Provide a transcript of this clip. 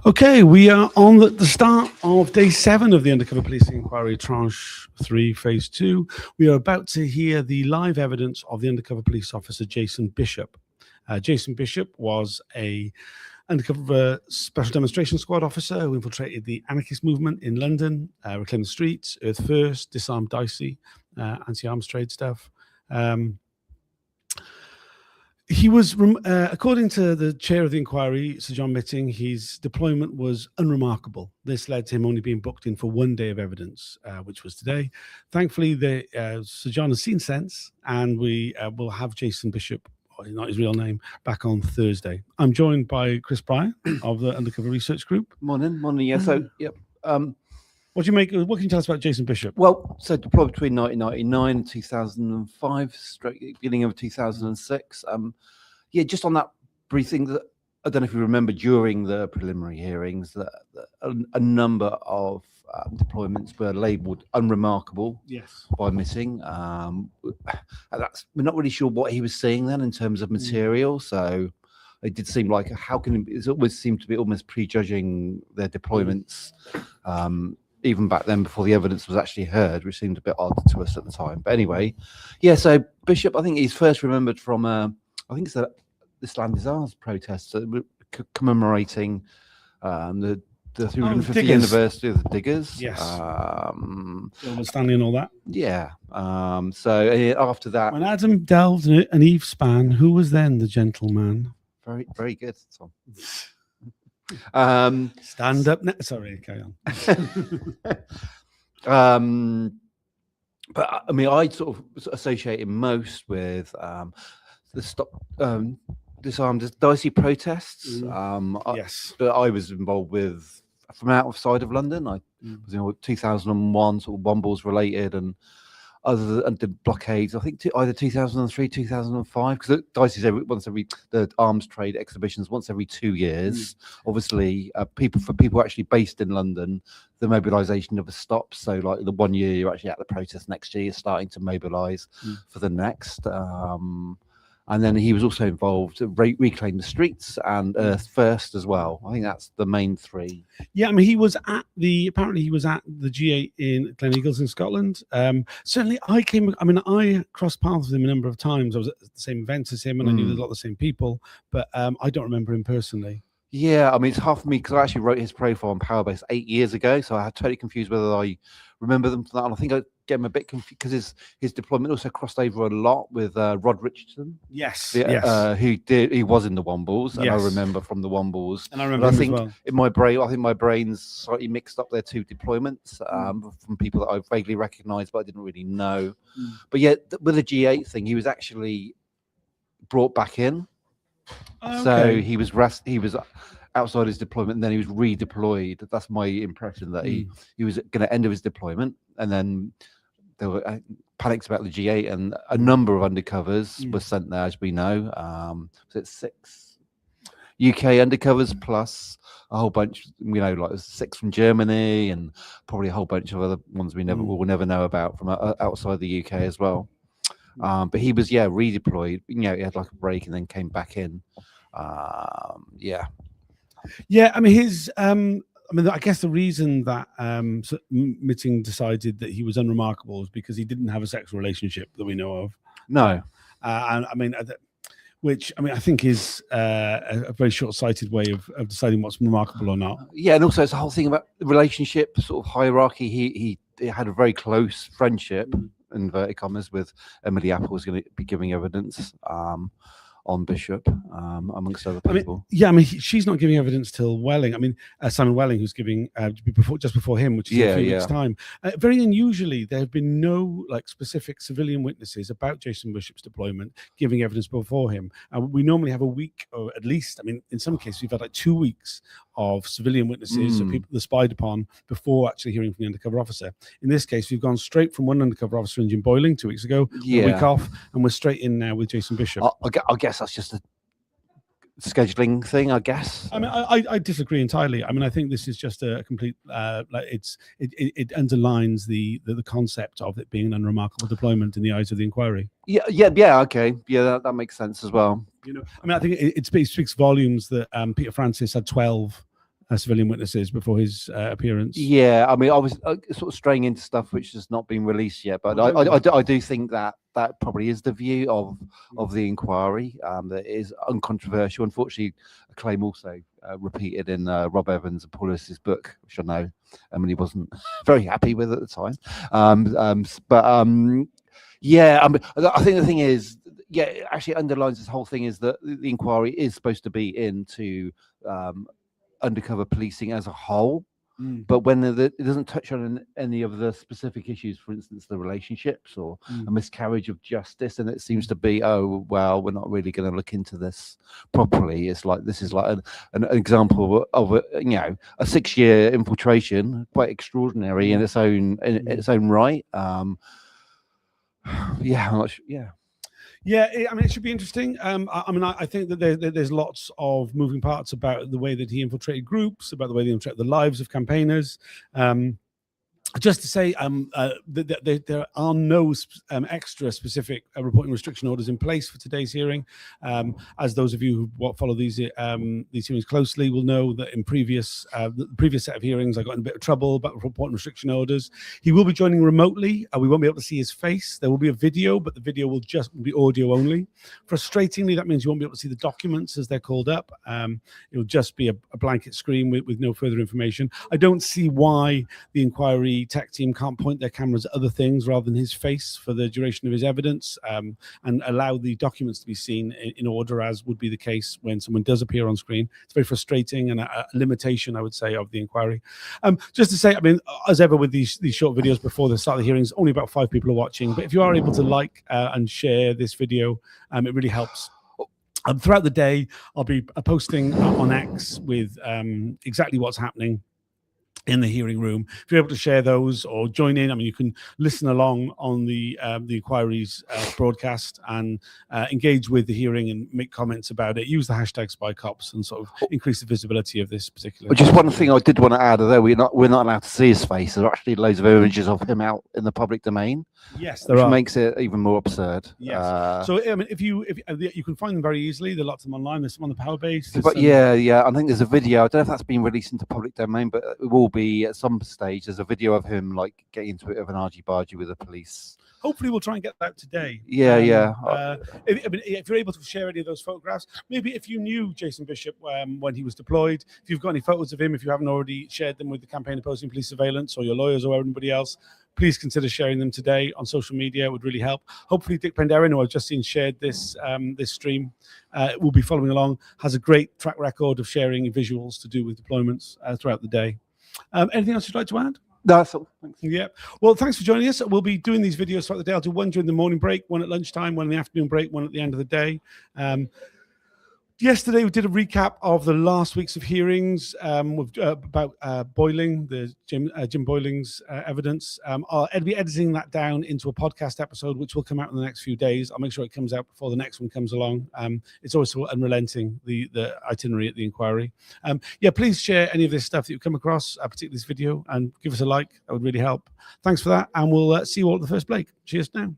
Okay, we are on the start of day 7 of the Undercover Policing Inquiry, Tranche 3, Phase 2. We are about to hear the live evidence of the undercover police officer, Jason Bishop. Jason Bishop was a undercover special demonstration squad officer who infiltrated the anarchist movement in London, Reclaim the Streets, Earth First, Disarm DSEi, anti-arms trade stuff. He was, according to the chair of the inquiry, Sir John Mitting, his deployment was unremarkable. This led to him only being booked in for 1 day of evidence, which was today. Thankfully, Sir John has seen sense, and we will have Jason Bishop, not his real name, back on Thursday. I'm joined by Chris Pryor of the Undercover Research Group. Morning. Yeah. So, yep. What can you tell us about Jason Bishop? Well, so deployed between 1999 and 2005, beginning of 2006. Yeah, just on that briefing, that I don't know if you remember during the preliminary hearings that a number of deployments were labelled unremarkable. Yes. By Mitting. We're not really sure what he was seeing then in terms of material. So it did seem like it always seemed to be almost prejudging their deployments. Even back then, before the evidence was actually heard, which seemed a bit odd to us at the time. But anyway, yeah, so Bishop, I think he's first remembered from, I think it's this Land is Ours protest, commemorating the 350th anniversary of the Diggers. Yes. Stanley and all that. Yeah. So after that... When Adam delved and Eve span, who was then the gentleman? Very, very good, Tom. Stand up now. Sorry, carry on. But I mean, I sort of associate him most with the Disarm DSEi protests. Yes. But I was involved with from outside of London. I was 2001 sort of Wombles related and other than the blockades, I think either 2003, 2005, because DSEi's the arms trade exhibitions once every 2 years. Obviously, people actually based in London, the mobilisation never stops. So, like the 1 year you're actually at the protest, next year you're starting to mobilise for the next. And then he was also involved to reclaim the streets and Earth First as well. I think that's the main three. Yeah, I mean, apparently he was at the G8 in Gleneagles in Scotland. Certainly I crossed paths with him a number of times. I was at the same events as him and I knew a lot of the same people, but I don't remember him personally. Yeah, I mean, it's hard for me because I actually wrote his profile on Powerbase 8 years ago, so I had totally confused whether I remember them from that. And I think I get him a bit confused because his deployment also crossed over a lot with Rod Richardson. Yes, he was in the Wombles, and yes. I remember from the Wombles. And I remember him as well. In my brain, I think my brain's slightly mixed up their two deployments from people that I vaguely recognised, but I didn't really know. But yeah, with the G8 thing, he was actually brought back in. Okay. So he was outside his deployment and then he was redeployed. That's my impression, that he was going to end of his deployment and then there were panics about the G8 and a number of undercovers were sent there, as we know. So it's 6 UK undercovers plus a whole bunch, like 6 from Germany and probably a whole bunch of other ones we'll never know about from outside the UK as well. But he was redeployed. He had like a break and then came back in. Yeah, I mean I guess the reason that Mitting decided that he was unremarkable is because he didn't have a sexual relationship that we know of. No, and I mean, I think is a very short-sighted way of deciding what's remarkable or not. Yeah, and also it's the whole thing about the relationship sort of hierarchy. He had a very close friendship, inverted commas, with Emily Apple, was going to be giving evidence on Bishop, amongst other people. She's not giving evidence till Welling. I mean, Simon Welling, who's giving just before him, which is in a few weeks' time. Very unusually, there have been no specific civilian witnesses about Jason Bishop's deployment giving evidence before him. We normally have a week, or at least, I mean, in some cases, we've had like 2 weeks of civilian witnesses, so people that spied upon before actually hearing from the undercover officer. In this case, we've gone straight from one undercover officer in Jim Boiling 2 weeks ago, a week off, and we're straight in now with Jason Bishop. I guess that's just a scheduling thing, I guess. I mean, I disagree entirely. I mean, I think this is just a complete it underlines the concept of it being an unremarkable deployment in the eyes of the inquiry. Okay, that makes sense as well. I mean, I think it speaks volumes that Peter Francis had 12 civilian witnesses before his appearance. Yeah, I mean, I was sort of straying into stuff which has not been released yet, but I do think that probably is the view of the inquiry. That is uncontroversial. Unfortunately, a claim also repeated in Rob Evans and Paul Lewis's book, which I know Emily wasn't very happy with at the time. Yeah, I mean, I think the thing is, yeah, it actually underlines this whole thing is that the inquiry is supposed to be into undercover policing as a whole, but when it doesn't touch on any of the specific issues, for instance, the relationships or a miscarriage of justice, and it seems to be, oh well, we're not really going to look into this properly. It's like this is like an example of a 6-year infiltration, quite extraordinary in its own right. Yeah, I'm not sure, yeah. Yeah, I mean, it should be interesting. I think that there's lots of moving parts about the way that he infiltrated groups, about the way they infiltrated the lives of campaigners. Just to say, there are no extra specific reporting restriction orders in place for today's hearing. As those of you who follow these hearings closely will know that in the previous set of hearings, I got in a bit of trouble about reporting restriction orders. He will be joining remotely. We won't be able to see his face. There will be a video, but the video will just be audio only. Frustratingly, that means you won't be able to see the documents as they're called up. It'll just be a blanket screen with no further information. I don't see why the inquiry tech team can't point their cameras at other things rather than his face for the duration of his evidence, and allow the documents to be seen in order, as would be the case when someone does appear on screen. It's very frustrating and a limitation, I would say, of the inquiry. Just to say, I mean, as ever with these short videos before the start of the hearings, only about 5 people are watching, but if you are able to like and share this video, it really helps. Throughout the day, I'll be posting on X with exactly what's happening in the hearing room. If you're able to share those or join in, I mean, you can listen along on the inquiry's broadcast and engage with the hearing and make comments about it. Use the hashtag SpyCops and sort of increase the visibility of this particular. Just one thing I did want to add, although we're not allowed to see his face, there are actually loads of images of him out in the public domain. Yes, there are. Which makes it even more absurd. Yes. So I mean, if you can find them very easily. There are lots of them online. There's some on the Power Base. But yeah, I think there's a video. I don't know if that's been released into public domain, but it will be at some stage. There's a video of him like getting into it of an argy-bargy with the police. Hopefully, we'll try and get that out today. Yeah. If you're able to share any of those photographs, maybe if you knew Jason Bishop when he was deployed, if you've got any photos of him, if you haven't already shared them with the Campaign Opposing Police Surveillance or your lawyers or anybody else, please consider sharing them today on social media. It would really help. Hopefully, Dick Penderyn, who I've just seen shared this stream, will be following along. Has a great track record of sharing visuals to do with deployments throughout the day. Anything else you'd like to add? No, that's all. Thanks. Yeah. Well, thanks for joining us. We'll be doing these videos throughout the day. I'll do one during the morning break, one at lunchtime, one in the afternoon break, one at the end of the day. Yesterday, we did a recap of the last weeks of hearings about Boiling, the Jim Boiling's evidence. I'll be editing that down into a podcast episode, which will come out in the next few days. I'll make sure it comes out before the next one comes along. It's always so unrelenting, the itinerary at the inquiry. Yeah, please share any of this stuff that you've come across, particularly this video, and give us a like. That would really help. Thanks for that, and we'll see you all at the first break. Cheers now.